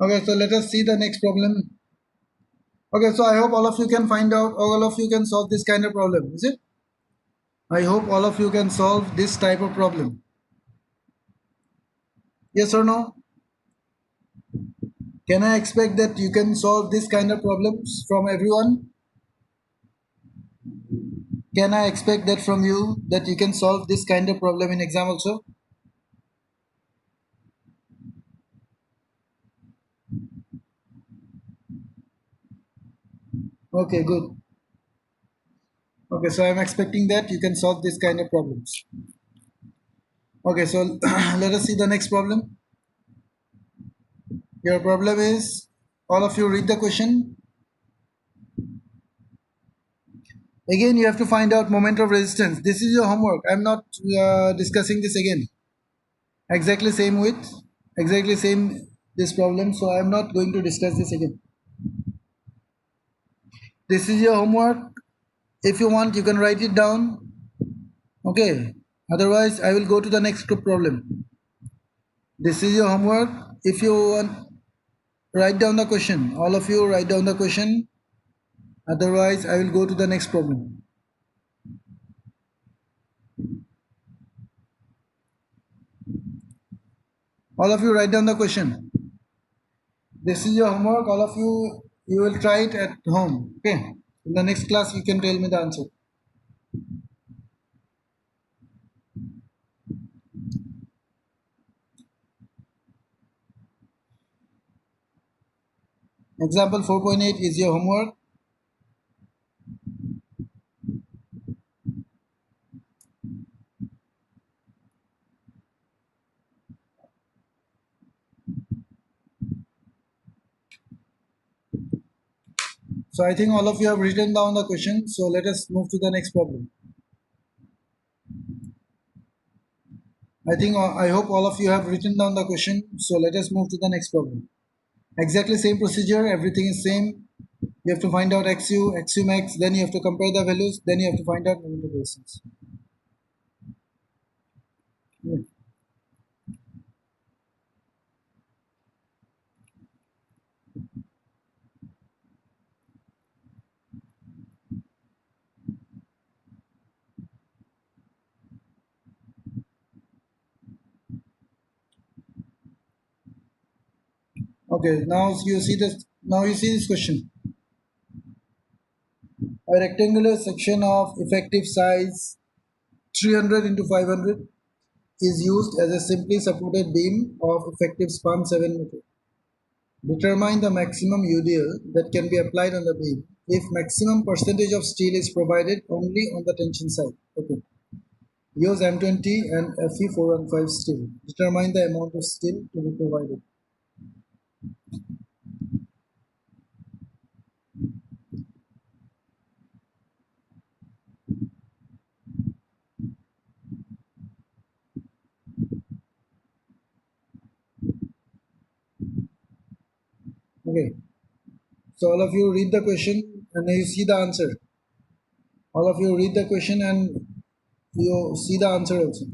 Okay, so let us see the next problem. Okay, so I hope all of you can find out, all of you can solve this kind of problem, is it? I hope all of you can solve this type of problem. Yes or no? Can I expect that you can solve this kind of problems from everyone? Can I expect that from you that you can solve this kind of problem in exam also? Okay, good. Okay, so I'm expecting that you can solve this kind of problems. Okay, so let us see the next problem. Your problem is all of you read the question. Again, you have to find out moment of resistance. This is your homework. I'm not discussing this again. Exactly same with exactly same this problem. So I'm not going to discuss this again. This is your homework. If you want, you can write it down. Okay. Otherwise, I will go to the next group problem. This is your homework. If you want, write down the question. All of you write down the question. Otherwise, I will go to the next problem. All of you write down the question. This is your homework. All of you will try it at home. Okay. In the next class, you can tell me the answer. Example 4.8 is your homework. So I think all of you have written down the question. So let us move to the next problem. I hope all of you have written down the question. So let us move to the next problem. Exactly same procedure. Everything is same. You have to find out xu max. Then you have to compare the values. Then you have to find out moment of resistance. Yeah. Okay. Now you see this. Now you see this question. A rectangular section of effective size 300 into 500 is used as a simply supported beam of effective span 7 meter. Determine the maximum UDL that can be applied on the beam if maximum percentage of steel is provided only on the tension side. Okay. Use M20 and Fe415 steel. Determine the amount of steel to be provided. Okay. So all of you read the question and you see the answer. All of you read the question and you see the answer also.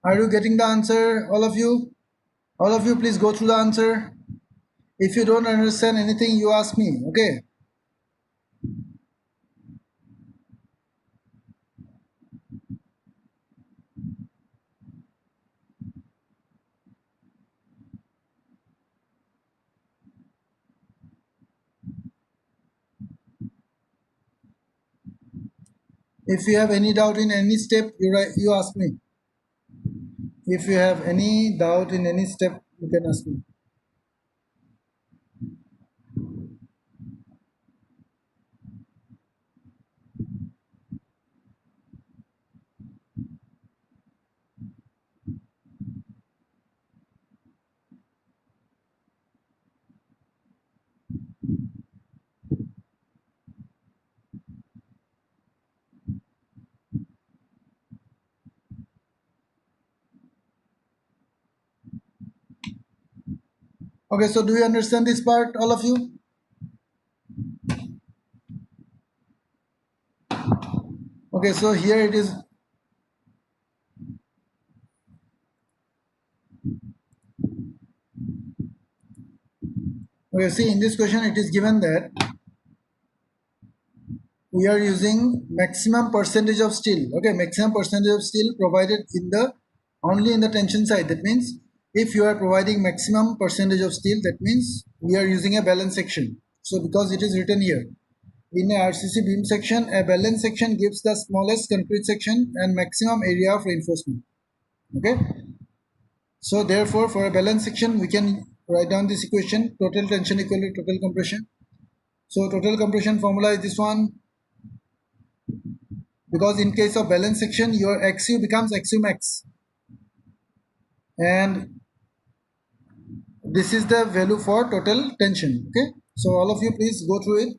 Are you getting the answer, all of you? All of you, please go through the answer. If you don't understand anything, you ask me, okay? If you have any doubt in any step, you ask me. If you have any doubt in any step, you can ask me. Okay, so do you understand this part, all of you? Okay, so here it is. Okay, see, in this question, it is given that we are using maximum percentage of steel. Okay, maximum percentage of steel provided in the only in the tension side. That means if you are providing maximum percentage of steel, that means we are using a balance section. So because it is written here in a RCC beam section, a balance section gives the smallest concrete section and maximum area of reinforcement. Okay, so therefore for a balance section we can write down this equation: total tension equal to total compression. So total compression formula is this one, because in case of balance section your XU becomes XU max, and this is the value for total tension. Okay, so all of you please go through it.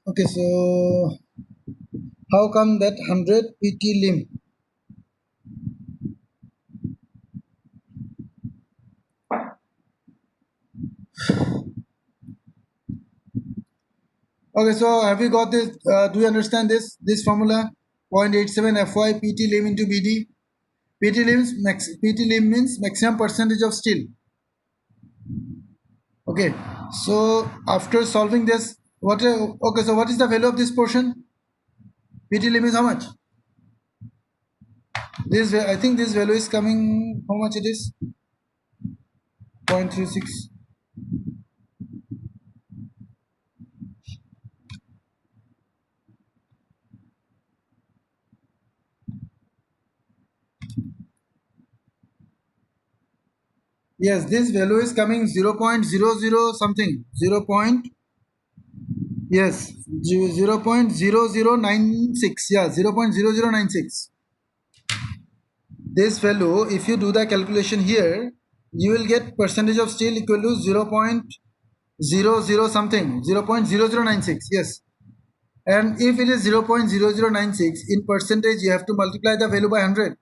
Okay, so how come that 100 PT limb? Okay, so have you got this? Do you understand this formula? 0.87 Fy PT limb into BD. PT limb means maximum percentage of steel. Okay, so after solving this, okay, so what is the value of this portion? PT lim is how much? This I think this value is coming. How much it is? 0.36. Yes, this value is coming 0.00 something. 0. Yes, 0.0096. Yeah, 0.0096. This value, if you do the calculation here, you will get percentage of steel equal to 0.00 something. 0.0096. Yes. And if it is 0.0096 in percentage, you have to multiply the value by 100.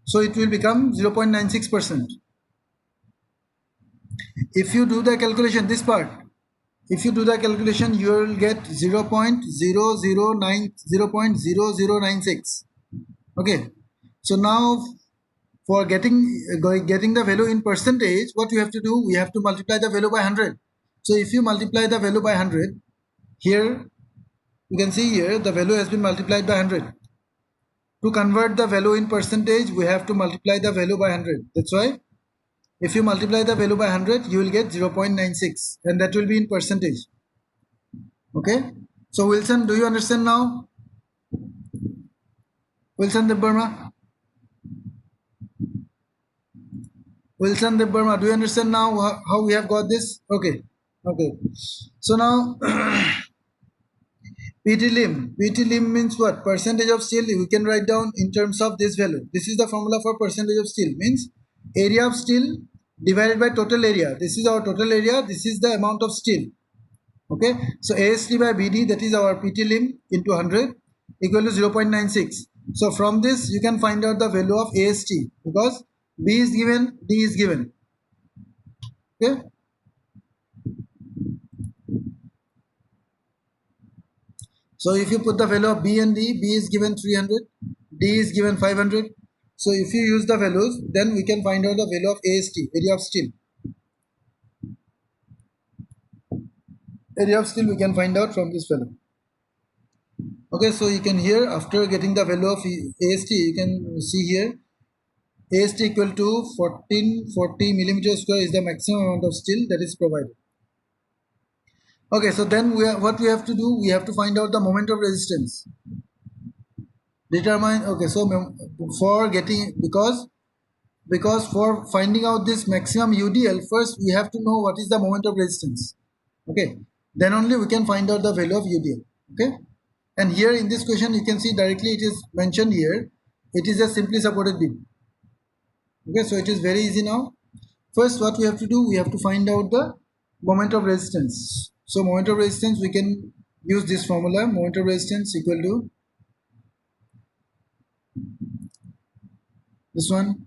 So it will become 0.96%. If you do the calculation, this part, if you do the calculation, you will get 0.0096. Okay. So now for getting the value in percentage, what you have to do, we have to multiply the value by 100. So if you multiply the value by 100, here you can see here the value has been multiplied by 100. To convert the value in percentage, we have to multiply the value by 100. That's why if you multiply the value by 100, you will get 0.96, and that will be in percentage. Okay. So Wilson, do you understand now? Wilson Dev Burma? Wilson Dev Burma, do you understand now how we have got this? Okay. Okay. So now PT lim. PT lim means what? Percentage of steel we can write down in terms of this value. This is the formula for percentage of steel. Means area of steel divided by total area. This is our total area. This is the amount of steel. Okay. So AST by BD, that is our PT lim into 100 equal to 0.96. So from this you can find out the value of AST because B is given, D is given. Okay. So if you put the value of B and D, B is given 300, D is given 500. So if you use the values, then we can find out the value of AST, area of steel. Area of steel we can find out from this value. Okay, so you can here after getting the value of AST, you can see here AST equal to 1440 millimeter square is the maximum amount of steel that is provided. Okay, so then what we have to do, we have to find out the moment of resistance. Determine, okay, so for getting, because for finding out this maximum UDL, first we have to know what is the moment of resistance. Okay, then only we can find out the value of UDL. Okay, and here in this question you can see directly it is mentioned here, it is a simply supported beam. Okay, so it is very easy now. First what we have to do, we have to find out the moment of resistance. So moment of resistance, we can use this formula, moment of resistance equal to this one.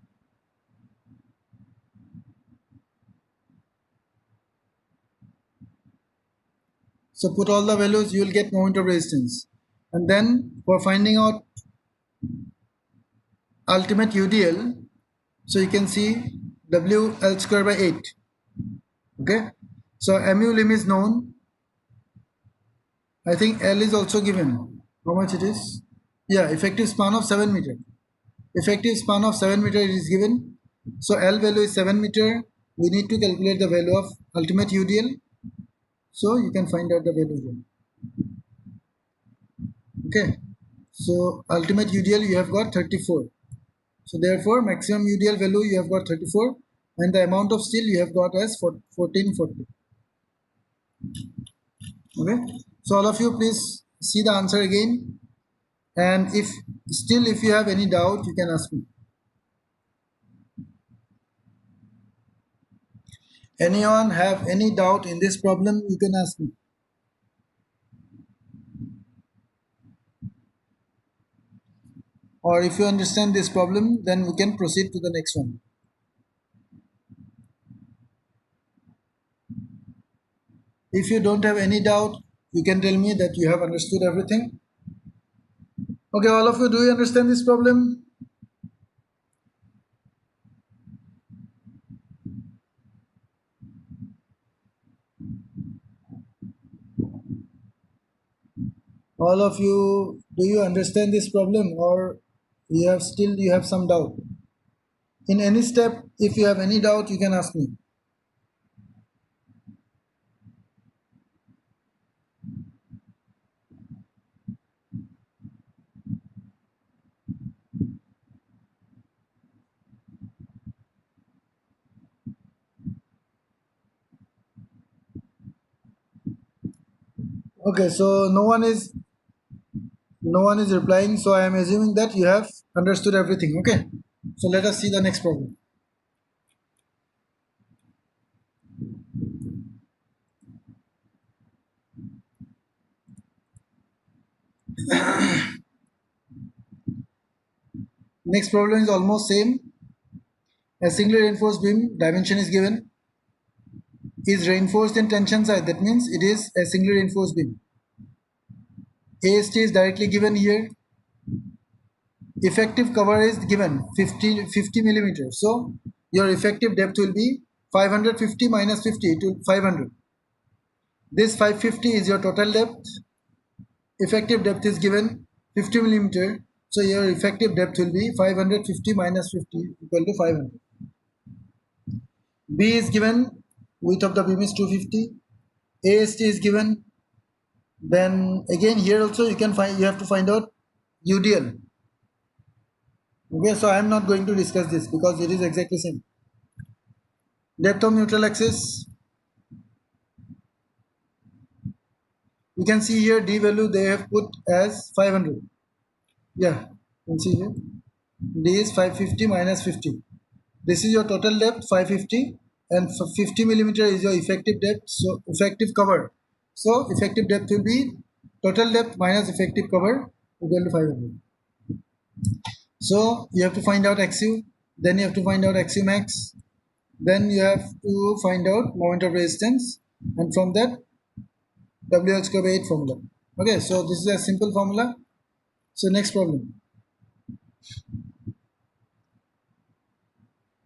So put all the values, you will get moment of resistance. And then for finding out ultimate UDL, so you can see WL square by 8. Okay. So MU lim is known. I think L is also given. How much it is? Yeah, effective span of 7 meter. Effective span of 7 meter is given. So L value is 7 meter. We need to calculate the value of ultimate UDL. So you can find out the value here. Okay. So ultimate UDL you have got 34. So therefore maximum UDL value you have got 34 and the amount of steel you have got as 1440. Okay. So all of you please see the answer again, and if still if you have any doubt you can ask me. Anyone have any doubt in this problem, you can ask me. Or if you understand this problem, then we can proceed to the next one. If you don't have any doubt, you can tell me that you have understood everything. Okay, all of you, do you understand this problem? All of you, do you understand this problem, or you have some doubt? In any step, if you have any doubt, you can ask me. Okay, so no one is replying, so I am assuming that you have understood everything. Okay, so let us see the next problem. Next problem is almost same. A singly reinforced beam dimension is given, is reinforced in tension side. That means it is a singly reinforced beam. AST is directly given here. Effective cover is given 50 millimeters. So your effective depth will be 550 minus 50 to 500. This 550 is your total depth. Effective depth is given 50 millimeter. So your effective depth will be 550 minus 50 equal to 500. B is given, width of the beam is 250. AST is given. Then again here also you have to find out UDL. Okay, so I am not going to discuss this because it is exactly same. Depth of neutral axis. You can see here D value they have put as 500. Yeah, you can see here. D is 550 minus 50. This is your total depth 550, and 50 millimeter is your effective depth. So effective cover. So effective depth will be total depth minus effective cover equal to 500. So you have to find out XU, then you have to find out XU max, then you have to find out moment of resistance, and from that WL square by 8 formula. Okay, so this is a simple formula. So next problem.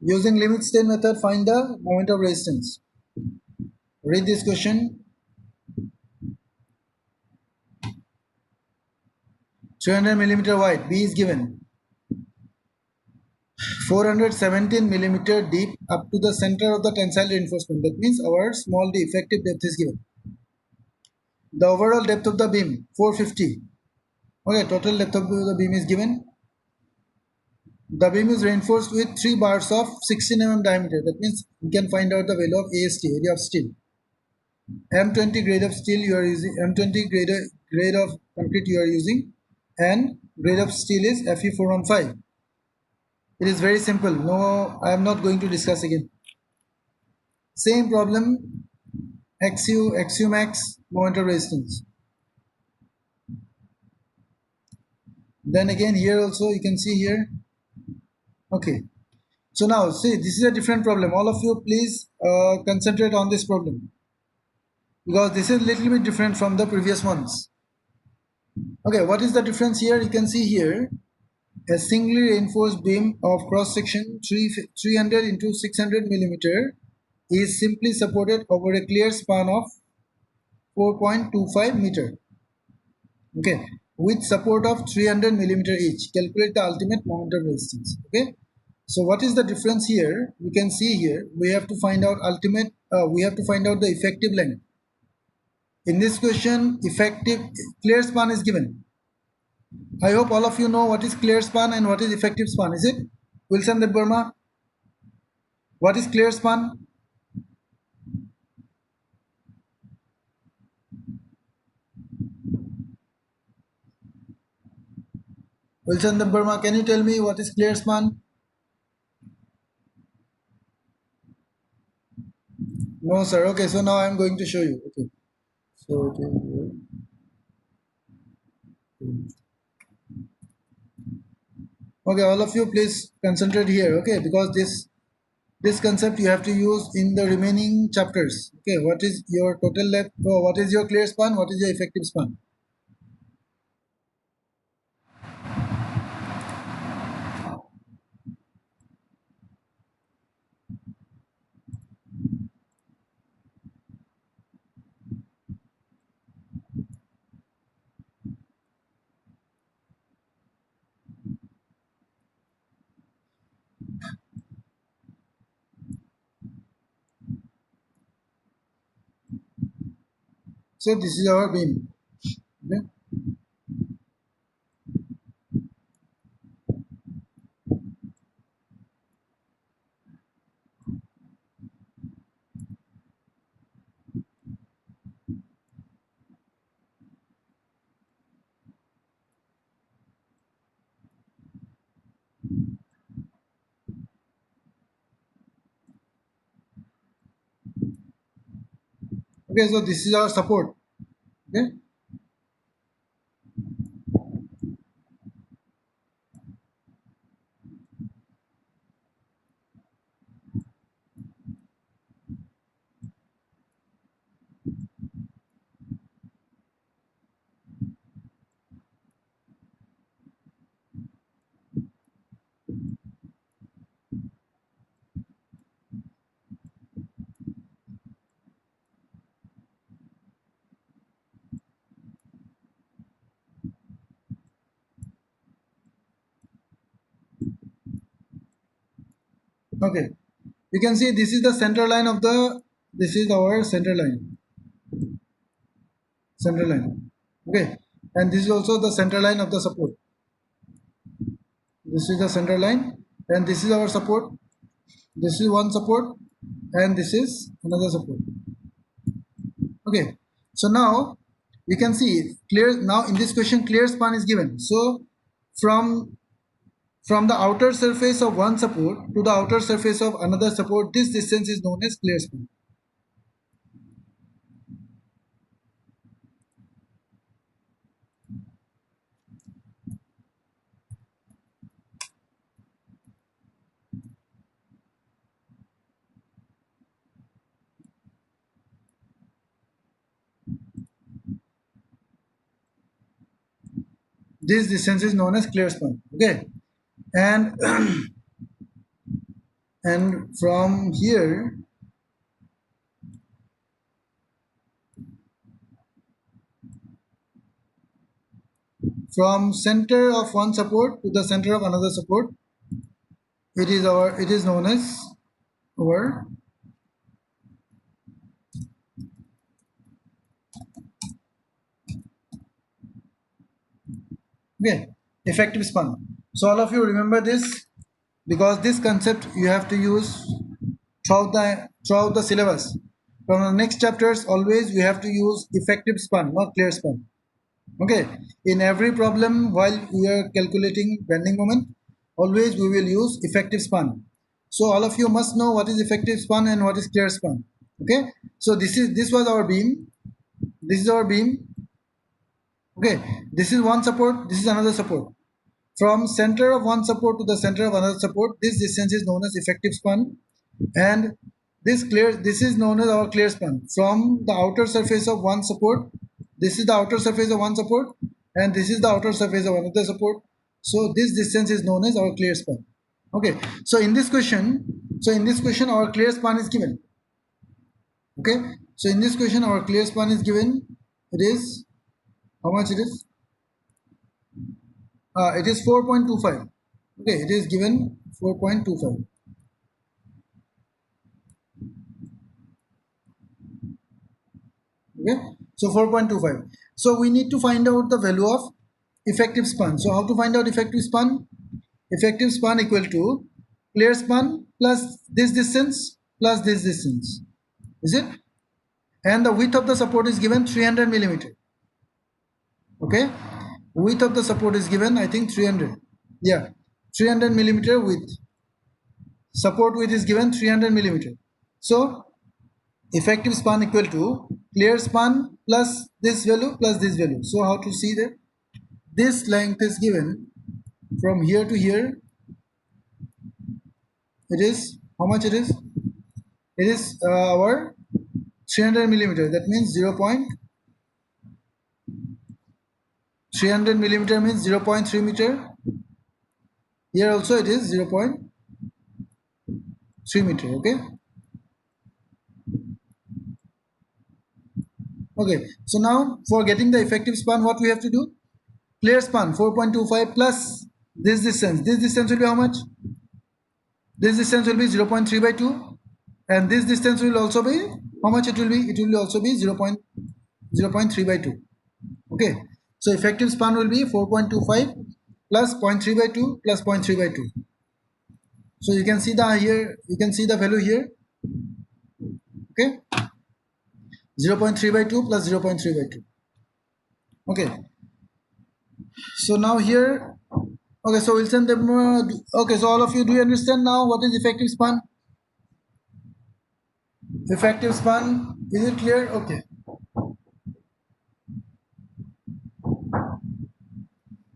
Using limit state method, find the moment of resistance. Read this question. 300 millimeter wide, B is given. 417 millimeter deep up to the center of the tensile reinforcement. That means our small d effective depth is given. The overall depth of the beam 450. Okay, total depth of the beam is given. The beam is reinforced with 3 bars of 16 mm diameter. That means we can find out the value of AST, area of steel. M20 grade of steel you are using, M20 grade of concrete you are using, and grade of steel is Fe415. It is very simple. No, I am not going to discuss again. Same problem, XU max, moment of resistance. Then again here also you can see here. Okay. So now see, this is a different problem. All of you please concentrate on this problem, because this is a little bit different from the previous ones. Okay, what is the difference here? You can see here a singly reinforced beam of cross section 300 into 600 millimeter is simply supported over a clear span of 4.25 meter. Okay, with support of 300 millimeter each. Calculate the ultimate moment of resistance. Okay, so what is the difference here? We can see here we have to find out we have to find out the effective length. In this question, effective clear span is given. I hope all of you know what is clear span and what is effective span. Is it Wilson Dev Burma? What is clear span? Wilson Dev Burma, can you tell me what is clear span? No, sir. Okay, so now I am going to show you. Okay, so okay, all of you please concentrate here. Okay, because this concept you have to use in the remaining chapters. Okay, what is your total length? Oh, what is your clear span? What is your effective span? So this is our beam. Okay. Okay, so this is our support. Okay. Okay. You can see this is the center line of the. This is our center line. Center line. Okay. And this is also the center line of the support. This is the center line, and this is our support. This is one support, and this is another support. Okay. So now you can see clear. Now in this question, clear span is given. So from the outer surface of one support to the outer surface of another support, this distance is known as clear span. This distance is known as clear span. Okay. And and from here, from center of one support to the center of another support, it is known as our okay, effective span. So all of you remember this, because this concept you have to use throughout the syllabus. From the next chapters, always we have to use effective span, not clear span. Okay, in every problem while we are calculating bending moment, always we will use effective span. So all of you must know what is effective span and what is clear span. Okay, so this was our beam. This is our beam. Okay, this is one support, this is another support. From center of one support to the center of another support, this distance is known as effective span, and this is known as our clear span. From the outer surface of one support, this is the outer surface of one support, and this is the outer surface of another support. So this distance is known as our clear span. Okay, so in this question our clear span is given. Okay, so in this question our clear span is given. It is how much it is? It is 4.25. Okay, it is given 4.25. Okay, so 4.25. So we need to find out the value of effective span. So how to find out effective span? Effective span equal to clear span plus this distance plus this distance. Is it? And the width of the support is given 300 millimeter. Okay, width of the support is given, I think 300. Yeah, 300 millimeter width. Support width is given 300 millimeter. So effective span equal to clear span plus this value plus this value. So how to see that? This length is given from here to here. It is how much it is? It is our 300 millimeter. That means 300 millimeter means 0.3 meter. Here also it is 0.3 meter. Okay. Okay. So now for getting the effective span, what we have to do? Clear span 4.25 plus this distance. This distance will be how much? This distance will be 0.3 by 2, and this distance will also be how much it will be? It will also be 0.3. 0.3 by 2. Okay, so effective span will be 4.25 plus 0.3 by 2 plus 0.3 by 2. So you can see the here, you can see the value here. Okay, 0.3 by 2 plus 0.3 by 2. Okay, so now here, okay, so we'll send them. Okay, so all of you, do you understand now what is effective span? Effective span, is it clear? Okay.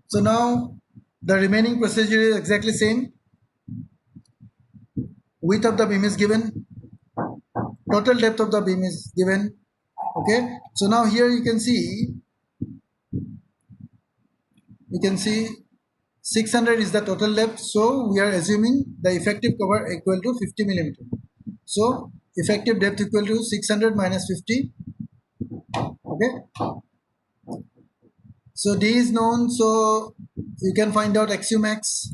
So now the remaining procedure is exactly same. Width of the beam is given, total depth of the beam is given. Okay, so now here you can see 600 is the total depth, so we are assuming the effective cover equal to 50 millimeter. So effective depth equal to 600 minus 50. Okay, so D is known, so you can find out XU max,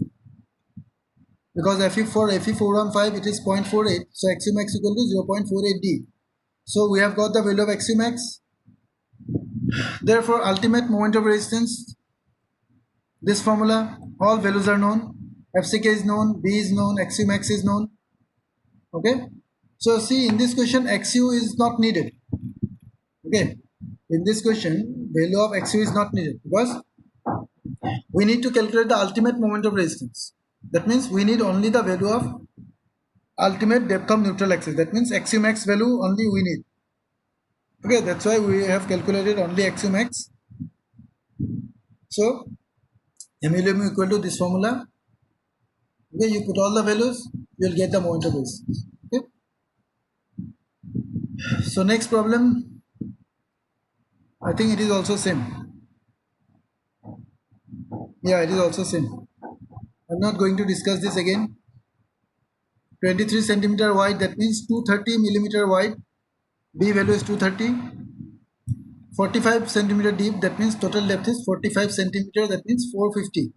because for Fe415 it is 0.48, so XU max equal to 0.48 D. So we have got the value of XU max. Therefore ultimate moment of resistance, this formula, all values are known. FCK is known, B is known, XU max is known. Okay, so see, in this question XU is not needed. Okay, in this question value of XU is not needed, because we need to calculate the ultimate moment of resistance. That means we need only the value of ultimate depth of neutral axis. That means XU max value only we need. Okay, that's why we have calculated only XU max. So MLM equal to this formula. Okay, you put all the values, you will get the moment of resistance. Okay, so next problem, I think it is also same. Yeah, it is also same. I'm not going to discuss this again. 23 centimeter wide, that means 230 millimeter wide. B value is 230. 45 centimeter deep, that means total depth is 45 centimeter, that means 450.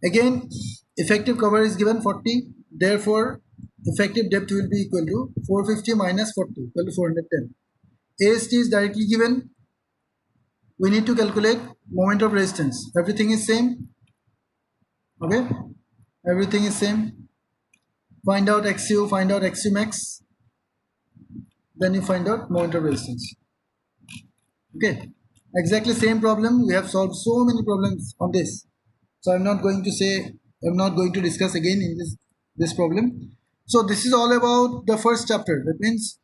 Again, effective cover is given 40. Therefore, effective depth will be equal to 450 minus 40, equal to 410. AST is directly given. We need to calculate moment of resistance. Everything is same. Okay, everything is same. Find out XU, find out XU max, then you find out moment of resistance. Okay, exactly same problem. We have solved so many problems on this, so I'm not going to discuss again in this problem. So this is all about the first chapter. That means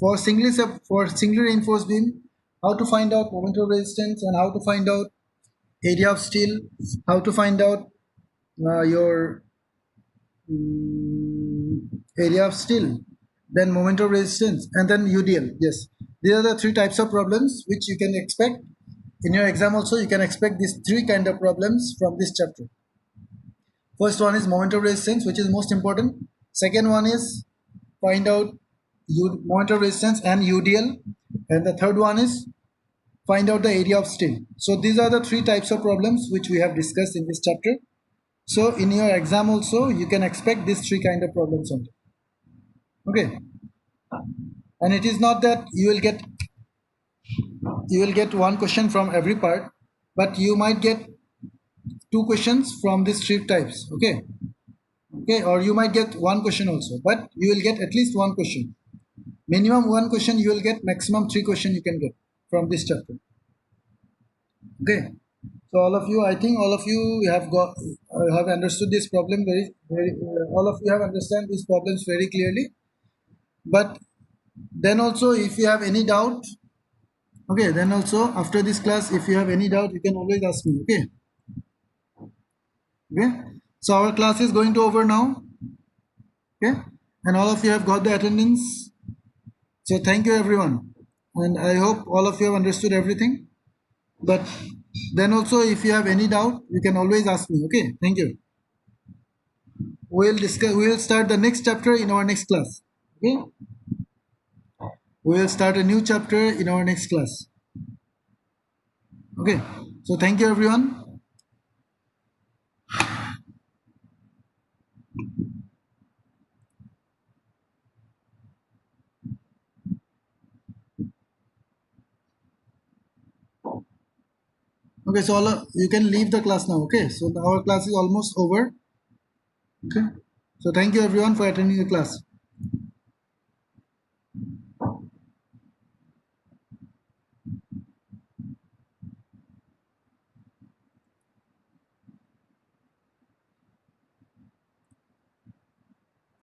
for singly reinforced beam, how to find out moment of resistance, and how to find out area of steel, how to find out your area of steel, then moment of resistance, and then UDL. Yes, these are the three types of problems which you can expect in your exam. Also, you can expect these three kind of problems from this chapter. First one is moment of resistance, which is most important. Second one is find out moment of resistance and UDL, and the third one is find out the area of steel. So these are the three types of problems which we have discussed in this chapter. So in your exam also, you can expect these three kind of problems only. Okay, and it is not that you will get one question from every part, but you might get two questions from these three types. Okay, or you might get one question also, but you will get at least one question. Minimum one question you will get, maximum three question you can get from this chapter. Okay, so all of you, I think all of you have understood this problem very. All of you have understand these problems very clearly. But then also, if you have any doubt, okay, then also after this class, if you have any doubt, you can always ask me. Okay. So our class is going to over now. Okay, and all of you have got the attendance. So thank you everyone, and I hope all of you have understood everything. But then also, if you have any doubt, you can always ask me. Okay, thank you. We'll discuss. We'll start the next chapter in our next class. Okay, we'll start a new chapter in our next class. Okay, so thank you everyone. Okay, so you can leave the class now. Okay, so our class is almost over. Okay, so thank you everyone for attending the class.